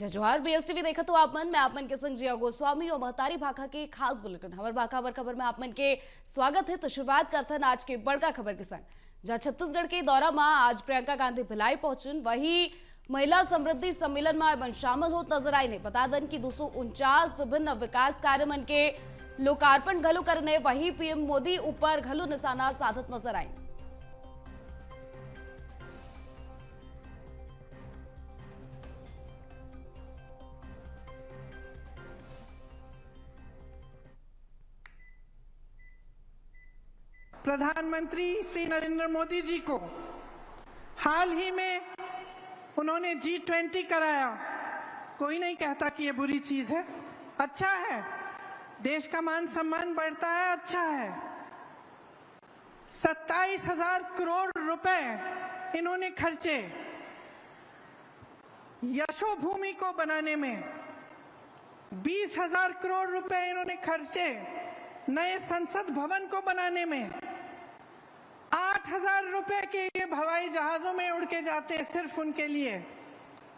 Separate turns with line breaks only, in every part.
जय जोहार बीएसटीवी देखा तो आप मन मैं आप मन के संग जिया गोस्वामी और महतारी भाखा के खास बुलेटिन हमारे भाखा हमार खबर में आप मन के स्वागत है। तो शुरुआत करते हैं आज के बड़का खबर के संग, जहां छत्तीसगढ़ के दौरा में आज प्रियंका गांधी भिलाई पहुंचन, वही महिला समृद्धि सम्मेलन में शामिल होत नजर आई ने। बता दें कि 249 विभिन्न विकास कार्य मन के लोकार्पण घलो करने, वही पीएम मोदी ऊपर घलो निशाना साधत नजर आई।
प्रधानमंत्री श्री नरेंद्र मोदी जी को हाल ही में उन्होंने G20 कराया। कोई नहीं कहता कि ये बुरी चीज है, अच्छा है, देश का मान सम्मान बढ़ता है, अच्छा है। 27,000 करोड़ रुपए इन्होंने खर्चे यशोभूमि को बनाने में, 20,000 करोड़ रुपए इन्होंने खर्चे नए संसद भवन को बनाने में, 8,000 रुपए के ये हवाई जहाजों में उड़ के जाते हैं, सिर्फ उनके लिए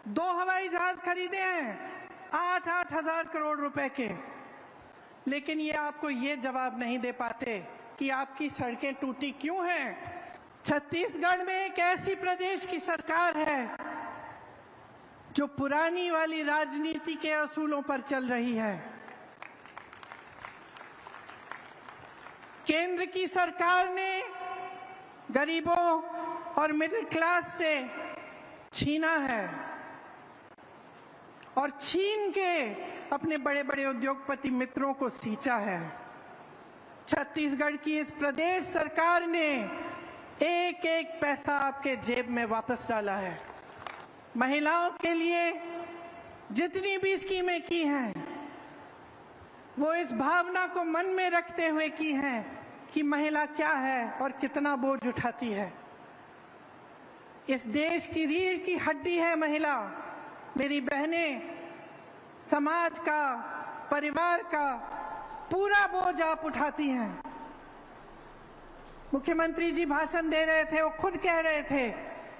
2 हवाई जहाज खरीदे हैं 8,000 करोड़ रुपए के। लेकिन ये आपको ये जवाब नहीं दे पाते कि आपकी सड़कें टूटी क्यों हैं। छत्तीसगढ़ में एक ऐसी प्रदेश की सरकार है जो पुरानी वाली राजनीति के असूलों पर चल रही है। केंद्र की सरकार ने गरीबों और मिडिल क्लास से छीना है और छीन के अपने बड़े बड़े उद्योगपति मित्रों को सींचा है। छत्तीसगढ़ की इस प्रदेश सरकार ने एक एक पैसा आपके जेब में वापस डाला है। महिलाओं के लिए जितनी भी स्कीमें की हैं, वो इस भावना को मन में रखते हुए की हैं कि महिला क्या है और कितना बोझ उठाती है। इस देश की रीढ़ की हड्डी है महिला। मेरी बहनें, समाज का, परिवार का पूरा बोझ आप उठाती हैं। मुख्यमंत्री जी भाषण दे रहे थे, वो खुद कह रहे थे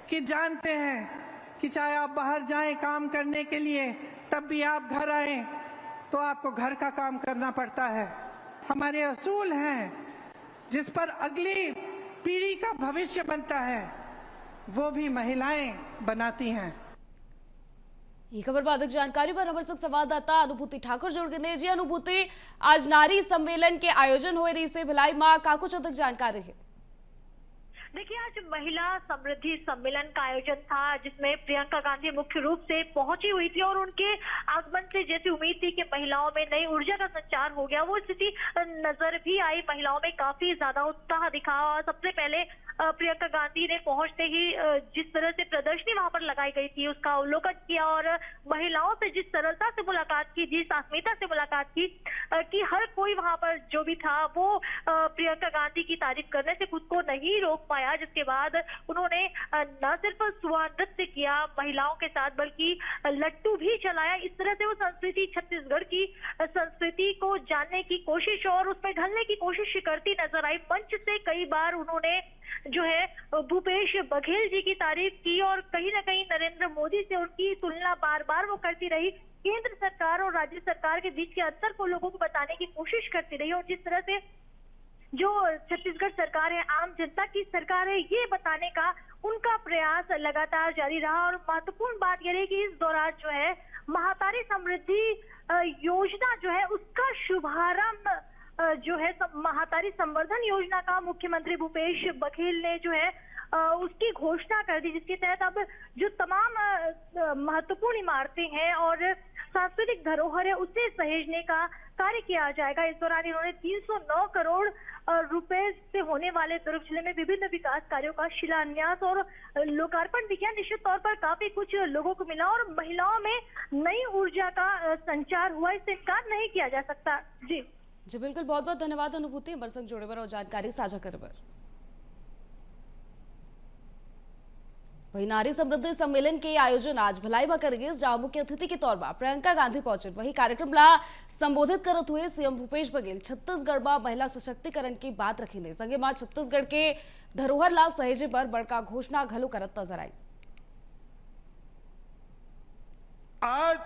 कि जानते हैं कि चाहे आप बाहर जाएं काम करने के लिए, तब भी आप घर आए तो आपको घर का काम करना पड़ता है। हमारे असूल हैं जिस पर अगली पीढ़ी का भविष्य बनता है, वो भी महिलाएं बनाती हैं।
ये खबर पर अधिक जानकारी पर हमारे संग संवाददाता अनुभूति ठाकुर जुड़ गए। जी अनुभूति, आज नारी सम्मेलन के आयोजन हो रही से भिलाई मां का कुछ अधिक जानकारी है?
देखिए, आज महिला समृद्धि सम्मेलन का आयोजन था, जिसमें प्रियंका गांधी मुख्य रूप से पहुंची हुई थी और उनके आगमन से जैसी उम्मीद थी कि महिलाओं में नई ऊर्जा का संचार हो गया, वो स्थिति नजर भी आई। महिलाओं में काफी ज्यादा उत्साह दिखा और सबसे पहले प्रियंका गांधी ने पहुंचते ही जिस तरह से प्रदर्शनी वहां पर लगाई गई थी उसका अवलोकन किया और महिलाओं से जिस सरलता से मुलाकात की, जिस आत्मीयता से मुलाकात की कि हर कोई वहां पर जो भी था वो प्रियंका गांधी की तारीफ करने से खुद को नहीं रोक पाया। जिसके बाद उन्होंने न सिर्फ सुहा नृत्य किया महिलाओं के साथ, बल्कि लट्टू भी चलाया। इस तरह से वो संस्कृति, छत्तीसगढ़ की संस्कृति को जानने की कोशिश और उसमें ढलने की कोशिश करती नजर आई। मंच से कई बार उन्होंने जो है भूपेश बघेल जी की तारीफ की और कहीं ना कहीं नरेंद्र मोदी से उनकी तुलना बार बार वो करती रही। केंद्र सरकार और राज्य सरकार के बीच के अंतर को लोगों को बताने की कोशिश करती रही और जिस तरह से जो छत्तीसगढ़ सरकार है आम जनता की सरकार है, ये बताने का उनका प्रयास लगातार जारी रहा। और महत्वपूर्ण बात यह है कि इस दौरान जो है महतारी समृद्धि योजना जो है उसका शुभारंभ जो है महतारी संवर्धन योजना का मुख्यमंत्री भूपेश बघेल ने जो है उसकी घोषणा कर दी, जिसके तहत अब जो तमाम महत्वपूर्ण इमारतें हैं और सांस्कृतिक धरोहर है उसे सहेजने का कार्य किया जाएगा। इस दौरान इन्होंने 309 करोड़ रुपए से होने वाले दुर्ग जिले में विभिन्न विकास कार्यों का शिलान्यास और लोकार्पण भी किया। निश्चित तौर पर काफी कुछ लोगों को मिला और महिलाओं में नई ऊर्जा का संचार हुआ, इससे इनकार नहीं किया जा सकता। जी
बिल्कुल, बहुत बहुत धन्यवाद अनुभूति हमारे संग जोड़े पर और जानकारी साझा करे पर। वही नारी समृद्धि सम्मेलन के आयोजन आज भिलाई में करेंगे, जहां मुख्य अतिथि के तौर पर प्रियंका गांधी पहुंचे। वही कार्यक्रम ला संबोधित करते हुए सीएम भूपेश बघेल छत्तीसगढ़ में महिला सशक्तिकरण की बात रखी ने संगे मां छत्तीसगढ़ के धरोहर ला सहेजे पर बड़का घोषणा घलो करत नजर आई।
आज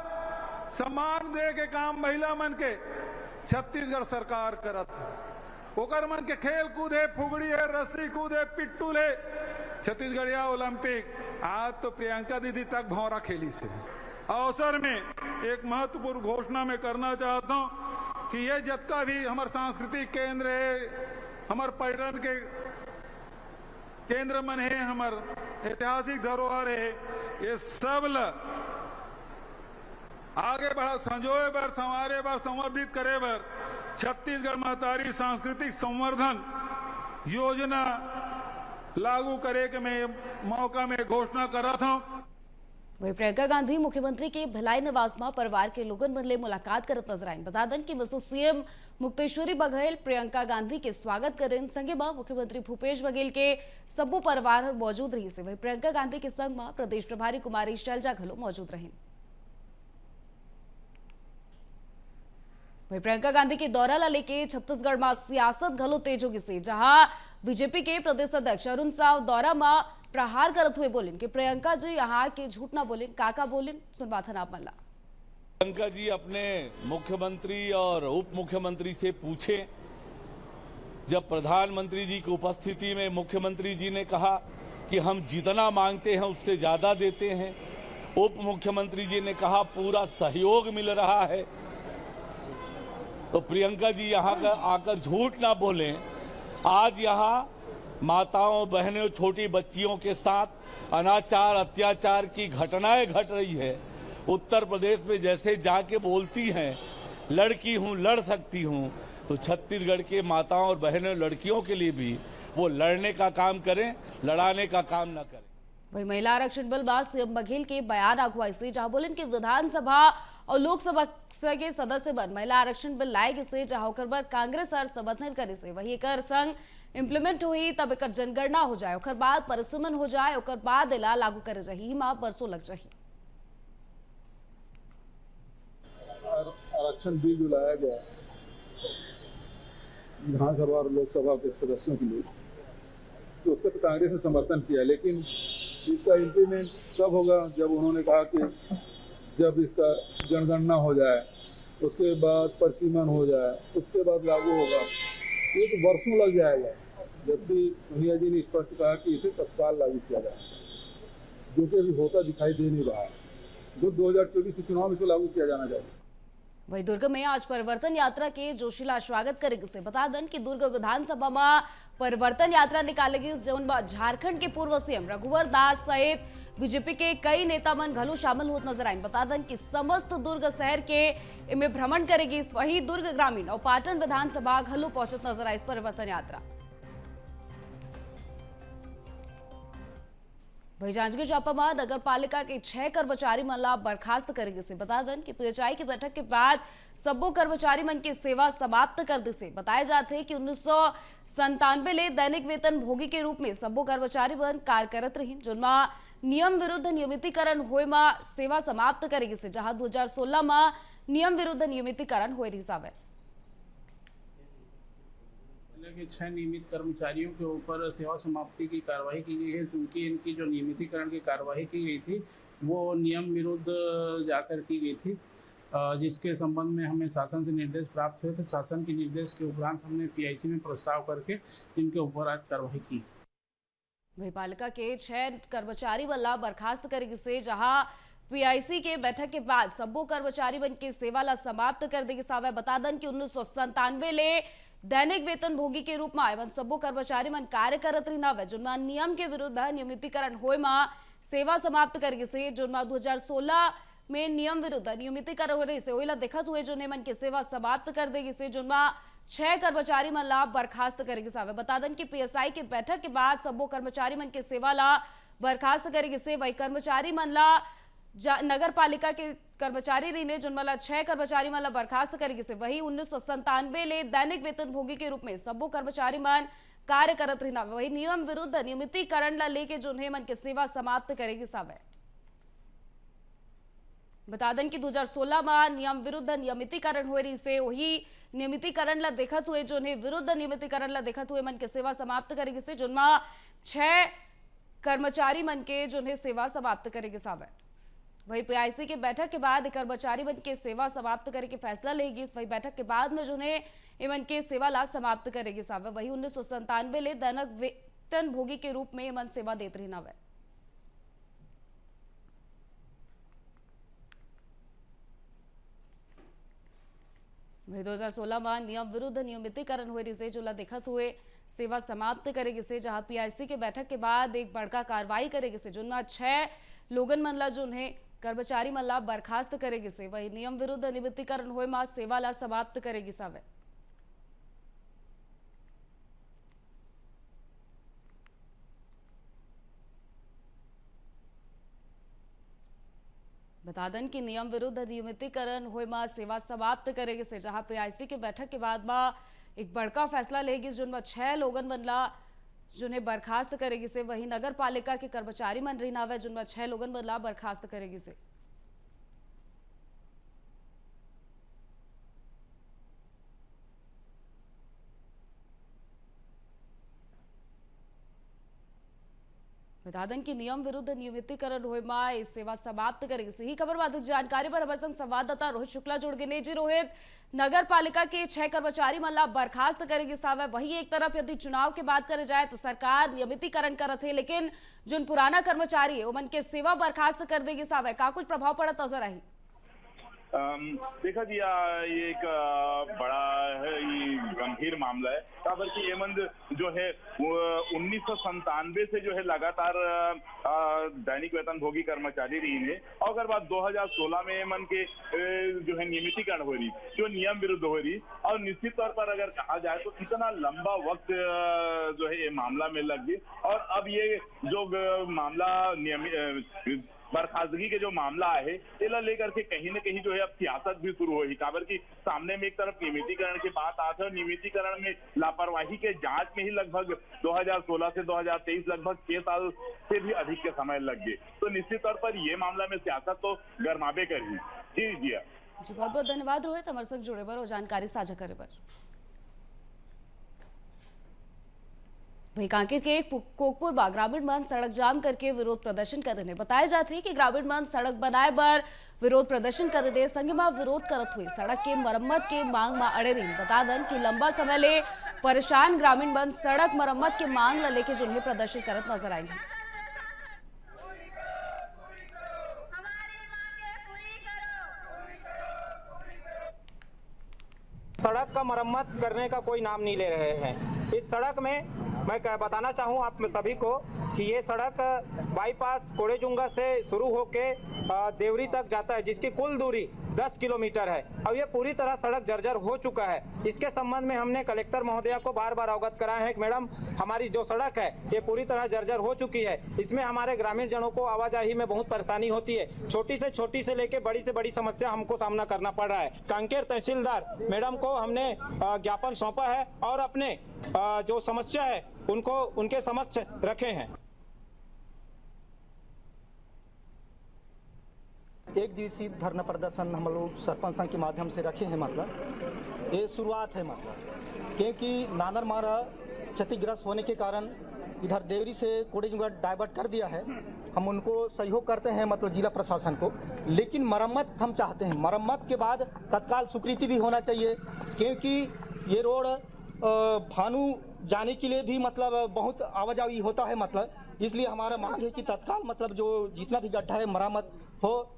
सम्मान दे के काम महिला मन के छत्तीसगढ़ सरकार करत है। ओकर मन के खेल कूद है, फुगड़ी है, रस्सी कूद है, पिट्टूल है, छत्तीसगढ़िया ओलंपिक। आज तो प्रियंका दीदी तक भौरा खेली से। अवसर में एक महत्वपूर्ण घोषणा में करना चाहता हूं कि ये जितना भी हमारे सांस्कृतिक केंद्र है, हमारे पर्यटन के केंद्र मन है, हमारे ऐतिहासिक धरोहर है, ये सब आगे बढ़ा संजोए बर, संवारे बर, संवर्धित करे बर छत्तीसगढ़ महतारी सांस्कृतिक संवर्धन योजना लागू करे के मैं मौका में घोषणा कर रहा था।
वही प्रियंका गांधी मुख्यमंत्री के भिलाई निवास में परिवार के लोगन बदले मुलाकात करत नजर आई। बता दें कि मिसेस सीएम मुक्तेश्वरी बघेल प्रियंका गांधी के स्वागत करें संगे में मुख्यमंत्री भूपेश बघेल के सबो परिवार मौजूद रही से। वही प्रियंका गांधी के संग में प्रदेश प्रभारी कुमारी शैलजा घलो मौजूद रही। वही प्रियंका गांधी के दौरा ला लेके छत्तीसगढ़ में सियासत घलो तेज होगी से, जहां बीजेपी के प्रदेश अध्यक्ष अरुण साव दौरा में प्रहार करते हुए बोलें कि प्रियंका जी यहाँ के झूठ ना बोलें, काका बोलें। सुनवाथन आप मल्ला।
प्रियंका जी अपने मुख्यमंत्री और उप मुख्यमंत्री से पूछे। जब प्रधानमंत्री जी की उपस्थिति में मुख्यमंत्री जी ने कहा कि हम जितना मांगते हैं उससे ज्यादा देते हैं, उप मुख्यमंत्री जी ने कहा पूरा सहयोग मिल रहा है, तो प्रियंका जी यहाँ आकर झूठ ना बोलें। आज यहाँ माताओं, बहनों, छोटी बच्चियों के साथ अनाचार, अत्याचार की घटनाएं घट रही है। उत्तर प्रदेश में जैसे जाके बोलती हैं लड़की हूं, लड़ सकती हूं, तो छत्तीसगढ़ के माताओं और बहनों, लड़कियों के लिए भी वो लड़ने का काम करें, लड़ाने का काम ना करें।
वही महिला आरक्षण बिल बाद सीएम बघेल के बयान अगुवाई से, जहां बोलें कि विधानसभा और लोकसभा के सदस्य बन महिला आरक्षण बिल लाए से, जहां होकर बर कांग्रेस और समर्थन करे से वही एकर संग इम्प्लीमेंट हुई तब एक जनगणना हो जाए, ओकर बाद परिसीमन हो जाए, ओकर बाद इला लागू करे रही माह बरसों लग रही।
आरक्षण बिल जो लाया गया विधानसभा और लोकसभा के सदस्यों के लिए, तो उसका तो कांग्रेस ने समर्थन किया, लेकिन इसका इम्प्लीमेंट तब होगा जब उन्होंने कहा कि जब इसका जनगणना हो जाए, उसके बाद परिसीमन हो जाए, उसके बाद लागू होगा। ये तो वर्षों लग जाएगा, जबकि सोनिया जी ने स्पष्ट कहा कि इसे तत्काल लागू किया जाए, जो कि अभी होता दिखाई दे नहीं रहा है। 2024 के चुनाव में इसे लागू किया जाना चाहिए।
वही दुर्ग में आज परिवर्तन यात्रा के जोशीला स्वागत करेगी से। बता दें कि दुर्ग विधानसभा में परिवर्तन यात्रा निकालेगी, जौन झारखंड के पूर्व सीएम रघुवर दास सहित बीजेपी के कई नेता मन घलो शामिल होत नजर आए। बता दें कि समस्त दुर्ग शहर के इनमें भ्रमण करेगी। वही दुर्ग ग्रामीण और पाटन विधानसभा घलो पहुंचत नजर आई इस परिवर्तन यात्रा। वही जांजगीर चांपा में नगर पालिका के 6 कर्मचारी मन ला बर्खास्त करेगी से। बता दें कि पीएचआई की बैठक के बाद सबो कर्मचारी मन की सेवा समाप्त कर दी से। बताया जाते हैं कि 1997 ले दैनिक वेतन भोगी के रूप में सबो कर्मचारी मन कार्य करत रही, जिनमें नियम विरुद्ध नियमितीकरण होए में सेवा समाप्त करेगी से, जहां 2016 में नियम विरुद्ध नियमितीकरण हो रही सावे।
के 6 नियमित कर्मचारियों के ऊपर सेवा समाप्ति की कार्रवाई की गई है, क्योंकि इनकी जो नियमितीकरण की कार्रवाई की गई थी वो नियम विरुद्ध जाकर की गई थी, जिसके संबंध में हमें शासन से निर्देश प्राप्त हुए थे। शासन के निर्देश के उपरांत हमने पीआईसी में प्रस्ताव करके इनके ऊपर आज कार्रवाई की।
वही पालिका के 6 कर्मचारी वाला बर्खास्त करेगी से, जहां पीआईसी के बैठक के बाद सबो कर्मचारी बन के सेवा ला समाप्त कर देगी सावे। बता दें कि 1997 ले दैनिक वेतन भोगी के रूप में एवं सबो कर्मचारी मन कार्य करत रही नावे, जिनमें नियम के विरुद्ध नियमितीकरण होए में सेवा समाप्त करेगी से, जिनमें 2016 में नियम विरुद्ध नियमितीकरण हो रही से ओइला देखत हुए जो मन के सेवा समाप्त कर देगी से, जिनमें 6 कर्मचारी मन ला बर्खास्त करेगी सावे। बता दें कि पीएसआई के बैठक के बाद सबो कर्मचारी मन के सेवा ला बर्खास्त करेगी से। वही कर्मचारी मन ला नगर पालिका के कर्मचारी रही ने, जिनमें 6 कर्मचारी मन ला बर्खास्त करेगी से। वही 1997 ले दैनिक वेतन भोगी के रूप में सबो कर्मचारी मन कार्य करत रही ना, वही नियम विरुद्ध नियमितीकरण ला लेके जो मन के सेवा समाप्त करेगी सावे। बता दें कि 2016 में नियम विरुद्ध नियमितीकरण हो रही से, वही नियमितीकरण ला देखत हुए जो विरुद्ध नियमितीकरण ला देखत हुए मन के सेवा समाप्त करेगी से, जिनमें 6 कर्मचारी मन के जो सेवा समाप्त करेगी सावे। वही पीआईसी की बैठक के बाद कर्मचारी मन के सेवा समाप्त करे के फैसला लेगी। वही बैठक के बाद में जो इमन के सेवा ला समाप्त करेगी सावे। वही 1997 ले दैनिक वेतन भोगी के रूप में इमन सेवा देत रही नावे। वही 2016 में नियम विरुद्ध नियमितीकरण हुए से जो देखत हुए सेवा समाप्त करेगी से, जहां पीआईसी के बैठक के बाद एक बड़का कार्रवाई करेगी से, जिनमें 6 लोगन मन ला जो कर्मचारी मन ला बर्खास्त करेगी से। वही नियम विरुद्ध नियमितीकरण हुए में सेवा ला समाप्त करेगी सावे। बता दें कि नियम विरुद्ध नियमितीकरण हुए में सेवा समाप्त करेगी से, जहां पीआईसी के बैठक के बाद में एक बड़का फैसला लेगी जिनमें 6 लोगन मनला जिन्हें बर्खास्त करेगी से। वही नगर पालिका के कर्मचारी मन रही नावे जिनमें 6 लोगन मनला बर्खास्त करेगी से। बता दें कि नियम विरुद्ध नियमितीकरण हुए में सेवा समाप्त करेगी। सही खबर में अधिक जानकारी पर हमारे संग संवाददाता रोहित शुक्ला जुड़ गए। जी रोहित, नगर पालिका के 6 कर्मचारी मन ला बर्खास्त करेगी सावे। वही एक तरफ यदि चुनाव की बात करे जाए तो सरकार नियमितीकरण करत है, लेकिन जो पुराना कर्मचारी है उमन के सेवा बर्खास्त कर देगी सावे। का कुछ प्रभाव पड़त नजर आई?
देखा जी, ये एक बड़ा है, ये गंभीर मामला है। काबर की एमन जो है 1997 से जो है लगातार दैनिक वेतन भोगी कर्मचारी रही है। और अगर बात 2016 में एमन के जो है नियमितीकरण हो रही, जो नियम विरुद्ध हो रही, और निश्चित तौर पर अगर कहा जाए तो इतना लंबा वक्त जो है ये मामला में लग गई। और अब ये जो मामला बर्खास्तगी के जो मामला है इला लेकर के कहीं न कहीं जो है अब सियासत भी शुरू हुई। काबर की सामने में एक तरफ नियमितीकरण की बात आती है, नियमितीकरण में लापरवाही के जांच में ही लगभग 2016 से 2023 लगभग 6 साल से भी अधिक के समय लग गए। तो निश्चित तौर पर ये मामला में सियासत तो गरमाबे करी। जी
बहुत बहुत धन्यवाद रोहित, हमारे साथ जुड़े पर और जानकारी साझा करे पर। वही कांकेर के कोकपुर बाग ग्रामीण मंच सड़क जाम करके विरोध प्रदर्शन कर रहे। बताया जाते हैं कि ग्रामीण मंच सड़क बनाए पर विरोध प्रदर्शन कर रहे संग में विरोध करत हुए सड़क के मरम्मत के मांग में अड़े रही। बता दें कि लंबा समय ले परेशान ग्रामीण मंच सड़क मरम्मत के मांग ला लेके जो प्रदर्शन करत नजर आएंगे।
सड़क का मरम्मत करने का कोई नाम नहीं ले रहे हैं। इस सड़क में मैं बताना चाहूँ आप सभी को कि ये सड़क बाईपास कोड़ेजुंगा से शुरू होके देवरी तक जाता है, जिसकी कुल दूरी 10 किलोमीटर है। अब ये पूरी तरह सड़क जर्जर हो चुका है। इसके संबंध में हमने कलेक्टर महोदया को बार बार अवगत कराया है कि मैडम हमारी जो सड़क है ये पूरी तरह जर्जर हो चुकी है। इसमें हमारे ग्रामीण जनों को आवाजाही में बहुत परेशानी होती है। छोटी से लेके बड़ी से बड़ी समस्या हमको सामना करना पड़ रहा है। कांकेर तहसीलदार मैडम को हमने ज्ञापन सौंपा है और अपने जो समस्या है उनको उनके समक्ष रखे हैं।
एक दिवसीय धरना प्रदर्शन हम लोग सरपंच संघ के माध्यम से रखे हैं। मतलब ये शुरुआत है, मतलब क्योंकि नादर मारा क्षतिग्रस्त होने के कारण इधर देवरी से कोड़ेजुंगा डाइवर्ट कर दिया है। हम उनको सहयोग करते हैं, मतलब जिला प्रशासन को, लेकिन मरम्मत हम चाहते हैं। मरम्मत के बाद तत्काल स्वीकृति भी होना चाहिए, क्योंकि ये रोड भानु जाने के लिए भी मतलब बहुत आवाजाही होता है। मतलब इसलिए हमारा मांग है कि तत्काल मतलब जो जितना भी गड्ढा है मरम्मत हो।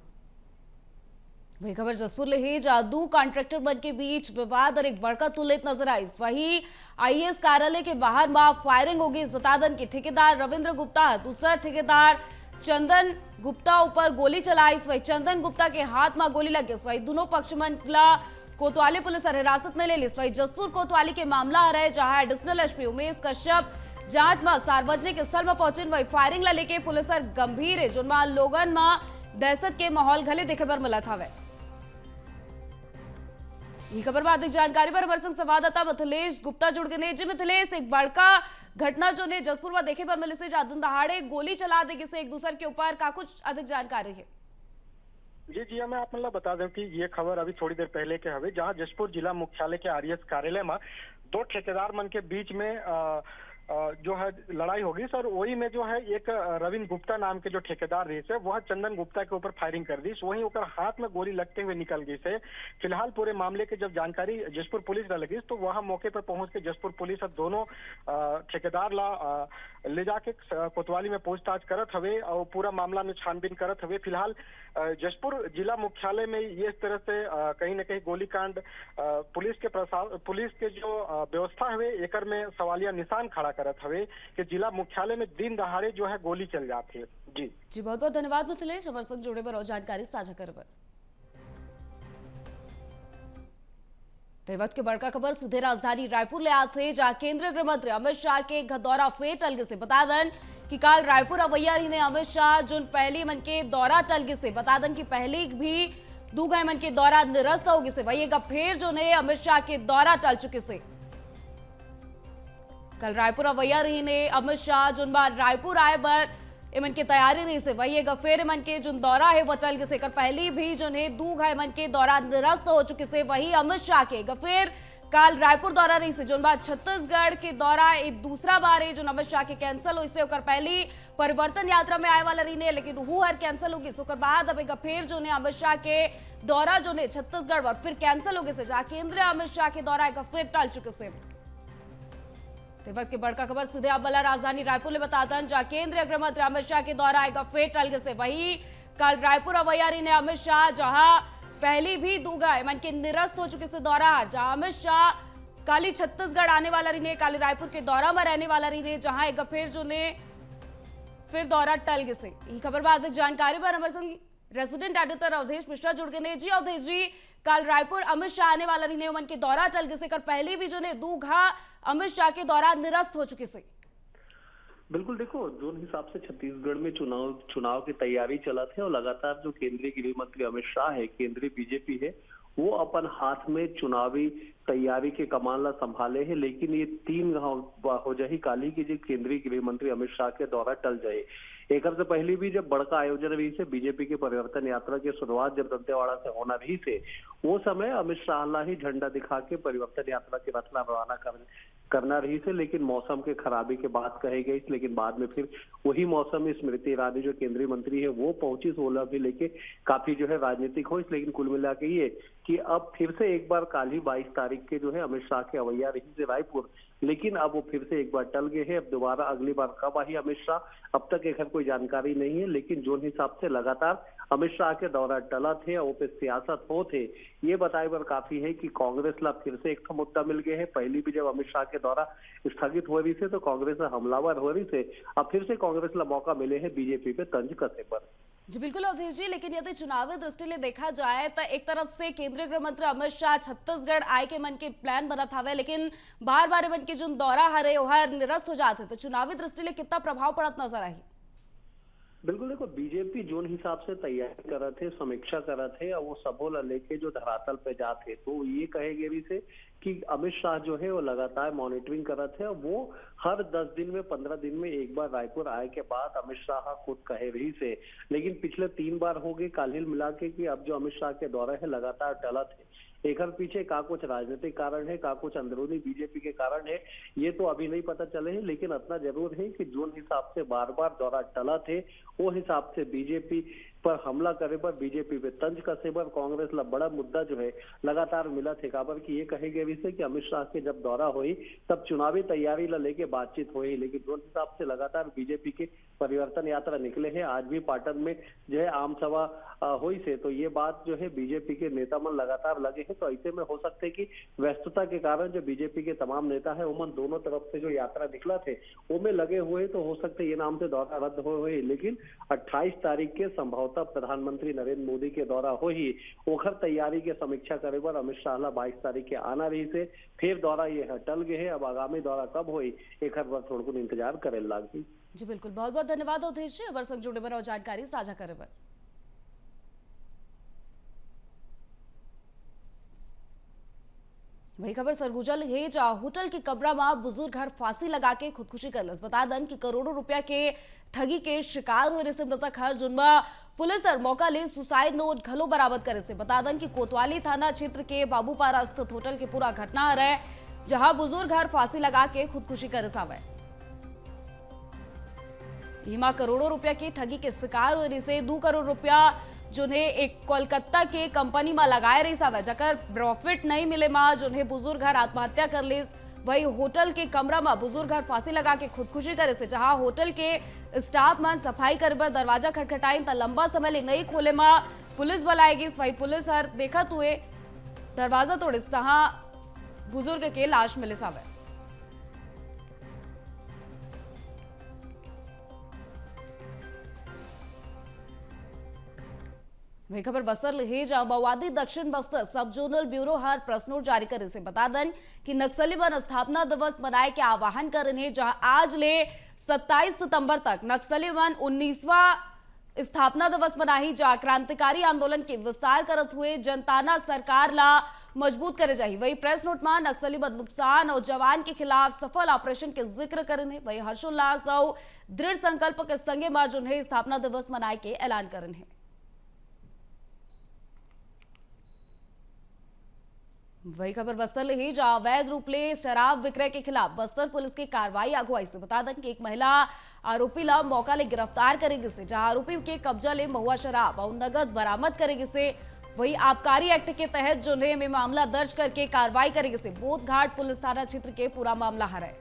वही खबर जसपुर ले है, जहां दो कॉन्ट्रैक्टर बन के बीच विवाद और एक बड़का तुलित नजर आई। वही आईएएस कार्यालय के बाहर में फायरिंग होगी। इस बता दें कि ठेकेदार रविंद्र गुप्ता दूसरा ठेकेदार चंदन गुप्ता ऊपर गोली चलाई। वही चंदन गुप्ता के हाथ में गोली लगी। वही दोनों पक्ष मनला कोतवाली पुलिस हिरासत में ले ली। वही जसपुर कोतवाली के मामला आ रहा है, जहां एडिशनल एसपी उमेश कश्यप जांच में सार्वजनिक स्थल में पहुंचे। वही फायरिंग ला लेके पुलिस गंभीर है, जिनमें लोगन में दहशत के माहौल घले देखे पर मिला था। ये खबर में अधिक जानकारी पर हमारे संग संवाददाता मिथिलेश गुप्ता जुड़ गए। जी मिथिलेश, एक बड़का घटना जो ने जसपुर में देखे पर मिले से दिन दहाड़े गोली चला देगी से एक दूसरे के ऊपर, का कुछ अधिक जानकारी है?
जी मैं आप मतलब बता दूं कि ये खबर अभी थोड़ी देर पहले के हवे, जहां जसपुर जिला मुख्यालय के आरएएस कार्यालय में दो ठेकेदार मन के बीच में जो है लड़ाई होगी सर, वही में जो है एक रविंद्र गुप्ता नाम के जो ठेकेदार रही से वह चंदन गुप्ता के ऊपर फायरिंग कर दी। वहीं ओकर हाथ में गोली लगते हुए निकल गई से। फिलहाल पूरे मामले के जब जानकारी जसपुर पुलिस का लगी तो वह मौके पर पहुंच के जसपुर पुलिस दोनों ठेकेदार ला ले जाके कोतवाली में पूछताछ करत हवे और पूरा मामला में छानबीन करत हवे। फिलहाल जसपुर जिला मुख्यालय में ये इस तरह से कहीं न कहीं गोलीकांड पुलिस के जो व्यवस्था हवे एकर में सवालिया निशान खड़ा करत हवे कि जिला मुख्यालय में दिन दहाड़े जो है गोली चल जाती है। जी
बहुत बहुत धन्यवाद मिथिलेश, हमारे संग जुड़े पर और जानकारी साझा करबर। वक्त की बड़का खबर सीधे राजधानी रायपुर ले आते जहां केंद्रीय गृह मंत्री अमित शाह के घर दौरा फेर टलगे से बता दन कि काल रायपुर अवैया रही ने अमित शाह जो पहली मन के दौरा टलगे से बता दन कि पहली भी दूगए मन के दौरा निरस्त होगी से वही फेर जो ने अमित शाह के दौरा टल चुके से कल रायपुर अवैया रही ने अमित शाह जो रायपुर आए बर इमन की तैयारी रही से वही फेर मन के जो दौरा है वह टल से कर पहली भी जो ने दूगए मन के दौरा निरस्त हो चुके से वही अमित शाह के फिर काल रायपुर दौरा रही से जो बात छत्तीसगढ़ के दौरा एक दूसरा बार है जो अमित शाह के कैंसिल हो इससे पहली परिवर्तन यात्रा में आए वाला रही ने लेकिन वो हर कैंसिल होगी सो बाद अब एक फिर जो ने अमित शाह के दौरा जो ने छत्तीसगढ़ पर फिर कैंसिल होगी से जहाँ केंद्रीय अमित शाह के दौरा एक फिर टल चुके से। वक्त की बड़का खबर सीधे आप बला राजधानी रायपुर में बताता जहाँ केंद्रीय गृह मंत्री अमित शाह के दौरा एक फिर टल गए से वही कल रायपुर अवैयारी ने अमित शाह जहां पहली भी दूगए मन के निरस्त हो चुके से दौरा जहां अमित शाह काली छत्तीसगढ़ आने वाला रही ने काली रायपुर के दौरा में रहने वाला रही ने जहां एक फिर जो ने फिर दौरा टल गए से यही खबर बाद जानकारी पर हमारे संग रेजिडेंट एडिटर अवधेश मिश्रा जुड़ गए जी। अवधेश जी, कल रायपुर अमित शाह आने वाला रही मन के दौरा टल गए से कर पहले भी जो ने दूघा अमित शाह के दौरा निरस्त हो चुके से।
बिल्कुल, देखो जो हिसाब से छत्तीसगढ़ में चुनाव की तैयारी चला थे और लगातार जो केंद्रीय गृह मंत्री अमित शाह है, केंद्रीय बीजेपी है, वो अपन हाथ में चुनावी तैयारी के कमान ला संभाले है। लेकिन ये 3 हो जाही काली की जो केंद्रीय गृह मंत्री अमित शाह के दौरा टल जाए। एक से पहले भी जब बड़का आयोजन रही से बीजेपी के परिवर्तन यात्रा की शुरुआत जब दंतेवाड़ा से होना रही से वो समय अमित शाह ला ही झंडा दिखा के परिवर्तन यात्रा की रचना रवाना करना रही से, लेकिन मौसम के खराबी के बाद कहे गई। लेकिन बाद में फिर वही मौसम स्मृति ईरानी जो केंद्रीय मंत्री है वो पहुंची 16 भी लेके काफी जो है राजनीतिक हो। लेकिन कुल मिला के ये कि अब फिर से एक बार काल ही 22 तारीख के जो है अमित शाह के अवैया रही से रायपुर, लेकिन अब वो फिर से एक बार टल गए हैं। अब दोबारा अगली बार कब आई अमित शाह अब तक एक कोई जानकारी नहीं है। लेकिन जो हिसाब से लगातार अमित शाह के दौरा टला थे और पे सियासत हो थे, ये बताए बर काफी है कि कांग्रेस ला फिर से एक मुद्दा मिल गए हैं। पहली भी जब अमित शाह के दौरा स्थगित हो रही से तो कांग्रेस हमलावर हो रही से, अब फिर से कांग्रेस ला मौका मिले हैं बीजेपी पे तंज कसे पर।
जी बिल्कुल अवधेश जी, लेकिन यदि चुनावी दृष्टि ले देखा जाए तो एक तरफ से केंद्रीय गृह मंत्री अमित शाह छत्तीसगढ़ आए के मन के प्लान बना था लेकिन बार बार मन के जो दौरा हरे वह निरस्त हो जाते तो चुनावी दृष्टि ले कितना प्रभाव पड़त नजर आई।
बिल्कुल, देखो बीजेपी जो हिसाब से तैयारी कर रहे थे, समीक्षा कर रहे थे और वो सबो लेके जो धरातल पे जाते तो ये कहेगे भी से कि अमित शाह जो है वो लगातार मॉनिटरिंग कर रहे थे और वो हर 10 दिन में 15 दिन में एक बार रायपुर आए के बाद अमित शाह खुद कहे रही से। लेकिन पिछले 3 बार हो गए कालिल मिला के कि अब जो अमित शाह के दौरे है लगातार टला थे। एक पीछे का कुछ राजनीतिक कारण है, का कुछ अंदरूनी बीजेपी के कारण है, ये तो अभी नहीं पता चले हैं। लेकिन इतना जरूर है कि जो हिसाब से बार बार दौरा टला थे वो हिसाब से बीजेपी पर हमला करे पर बीजेपी पे तंज कसे पर कांग्रेस ला बड़ा मुद्दा जो है लगातार मिला थे काबर की ये कहेगे विषय कि अमित शाह के जब दौरा हुई तब चुनावी तैयारी ला लेके बातचीत हुई। लेकिन जो हिसाब से लगातार बीजेपी के परिवर्तन यात्रा निकले हैं, आज भी पाटन में जो है आम सभा हुई से, तो ये बात जो है बीजेपी के नेता मन लगातार लगे हैं। तो ऐसे में हो सकते है कि व्यस्तता के कारण जो बीजेपी के तमाम नेता है उमन दोनों तरफ से जो यात्रा निकला थे वो में लगे हुए, तो हो सकते ये नाम से दौरा रद्द हुए। लेकिन 28 तारीख के संभवतः प्रधानमंत्री नरेंद्र मोदी के दौरा हो ही ओखर तैयारी के समीक्षा करे पर अमित शाह 22 तारीख के आना रही से फिर दौरा ये हटल गए है। अब आगामी दौरा कब हुई एक बार थोड़ा इंतजार करे लागी।
जी बिल्कुल, बहुत बहुत धन्यवाद अवधेश जी, अबर संग जुड़े और जानकारी साझा करे पर। वही खबर सरगुजा है जहाँ होटल के कमरा में बुजुर्ग घर फांसी लगा के खुदकुशी कर लस। बता दन कि करोड़ों रुपया के ठगी के शिकार होने से मृतक हर जुर्मा पुलिस और मौका ले सुसाइड नोट घलो बरामद करे से। बता दन कि कोतवाली थाना क्षेत्र के बाबूपारा स्थित होटल के पूरा घटना है जहां बुजुर्ग घर फांसी लगा के खुदकुशी करे सावे। हीमा करोड़ों रुपया की ठगी के शिकार हुई से 2 करोड़ रुपया जिन्हें एक कोलकाता के कंपनी में लगाए रही सावे जकर प्रॉफिट नहीं मिले मां जिन्हें बुजुर्ग घर आत्महत्या कर ली। वही होटल के कमरा में बुजुर्ग घर फांसी लगा के खुदकुशी करे से जहां होटल के स्टाफ मन सफाई करे बर दरवाजा खटखटाई तो लंबा समय ले नहीं खोले मां पुलिस बुलाएगी। वही पुलिस हर देखत हुए दरवाजा तोड़े जहां बुजुर्ग के लाश मिले सावे। वही खबर बस्तर ले जहां माओवादी दक्षिण बस्तर सब जोनल ब्यूरो हर प्रेस नोट जारी करे से बता दें कि नक्सली वन स्थापना दिवस मनाए के आह्वान कर रहे हैं। जहां आज ले 27 सितंबर तक नक्सली वन 19वां स्थापना दिवस मनाही जहां क्रांतिकारी आंदोलन के विस्तार करत हुए जनताना सरकार ला मजबूत करे जाही। वही प्रेस नोट में नक्सली वन नुकसान और जवान के खिलाफ सफल ऑपरेशन के जिक्र करने वही हर्षोल्लास और दृढ़ संकल्प के संगे में जिन्हें स्थापना दिवस मनाए के ऐलान करने। वही खबर बस्तर ले ही जहां अवैध रूप ले शराब विक्रय के खिलाफ बस्तर पुलिस की कार्रवाई अगुवाई से बता दें कि एक महिला आरोपी ला मौका ले गिरफ्तार करेगी से जहां आरोपी के कब्जा ले महुआ शराब और नगद बरामद करेगी से वही आबकारी एक्ट के तहत जिन्हें में मामला दर्ज करके कार्रवाई करेगी से बोधघाट पुलिस थाना क्षेत्र के पूरा मामला है।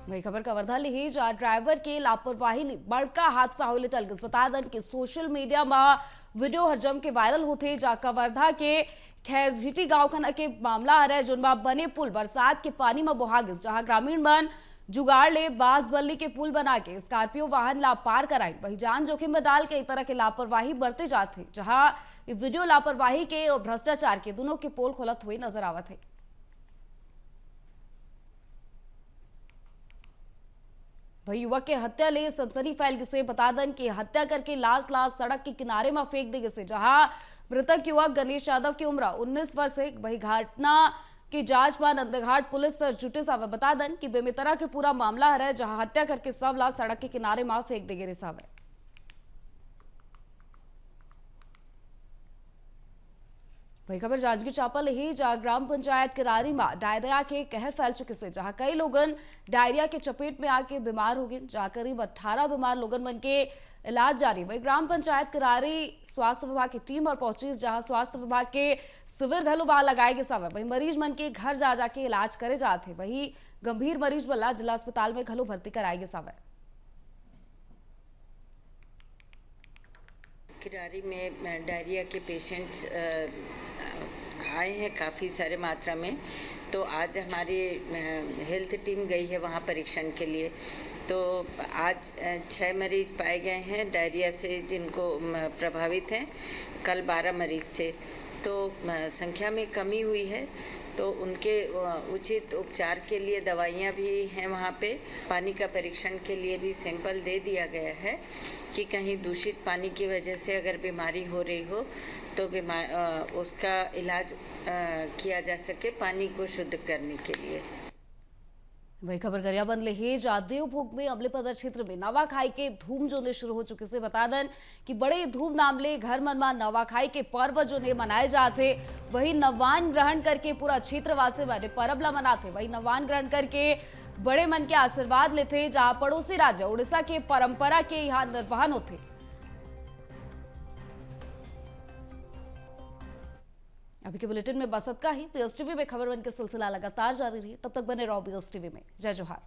वही खबर कवर्धा ली जहां ड्राइवर के लापरवाही ने बड़का हादसा होले टल गई। बता दें कि सोशल मीडिया में वीडियो हरजम के वायरल होते जहां कवर्धा के खैरझीटी गांव खाना के मामला आ रहा है जुनबा बने पुल बरसात के पानी में बहा गई जहां ग्रामीण मन जुगाड़ ले बांसबल्ली के पुल बना के स्कॉर्पियो वाहन ला पार कराई। वही जान जोखिम में डाल के इस तरह के लापरवाही बरते जाते जहां वीडियो लापरवाही के और भ्रष्टाचार के दोनों के पोल खोलत हुए नजर आवत है। वही युवक के हत्या ले सनसनी फैल गई से बता दें कि हत्या करके लाश सड़क के किनारे में फेंक दी गई जहां मृतक युवक गणेश यादव की उम्र 19 वर्ष है। वही घटना की जांच में नंदघाट पुलिस जुटे सावे बता दें कि बेमितरा के पूरा मामला है जहां हत्या करके सब लाश सड़क के किनारे में फेंक दी गई सावे। वही खबर जांजगीर चांपा ही जहां ग्राम पंचायत किरारी में डायरिया के कहर फैल चुके से जहां कई लोगन डायरिया के चपेट में आके बीमार हो गए जहां करीब 18 बीमार लोगन बन के इलाज जारी। वही ग्राम पंचायत किरारी स्वास्थ्य विभाग की टीम और पहुंची जहां स्वास्थ्य विभाग के शिविर घलो वहां लगाए गए सावे। वही मरीज मन के घर जा जाके इलाज करे जाते वही गंभीर मरीज वाला जिला अस्पताल में घलो भर्ती कराए गए सावे।
किरारी में डायरिया के पेशेंट्स आए हैं काफ़ी सारे मात्रा में, तो आज हमारी हेल्थ टीम गई है वहाँ परीक्षण के लिए। तो आज 6 मरीज पाए गए हैं डायरिया से जिनको प्रभावित हैं। कल 12 मरीज थे, तो संख्या में कमी हुई है। तो उनके उचित उपचार के लिए दवाइयाँ भी हैं वहाँ पे। पानी का परीक्षण के लिए भी सैंपल दे दिया गया है कि कहीं दूषित पानी की वजह से अगर बीमारी हो रही हो तो उसका इलाज किया जा सके पानी को शुद्ध करने के लिए।
वही खबर गरियाबंद ले जहां देवभोग में अमलेपदर क्षेत्र में नवाखाई के धूम जो ने शुरू हो चुके से बता दें कि बड़े धूमधाम ले घर मनमा नवाखाई के पर्व जो ने मनाए जाते वही नवान ग्रहण करके पूरा क्षेत्रवासी वाले पर्व ला मनाते। वही नवान ग्रहण करके बड़े मन के आशीर्वाद लेते जहां पड़ोसी राज्य उड़ीसा के परंपरा के यहाँ निर्वहन होते। अभी के बुलेटिन में बस इतना ही। BSTV में खबर वन के सिलसिला लगातार जारी रही, तब तक बने रहो BSTV में। जय जोहार।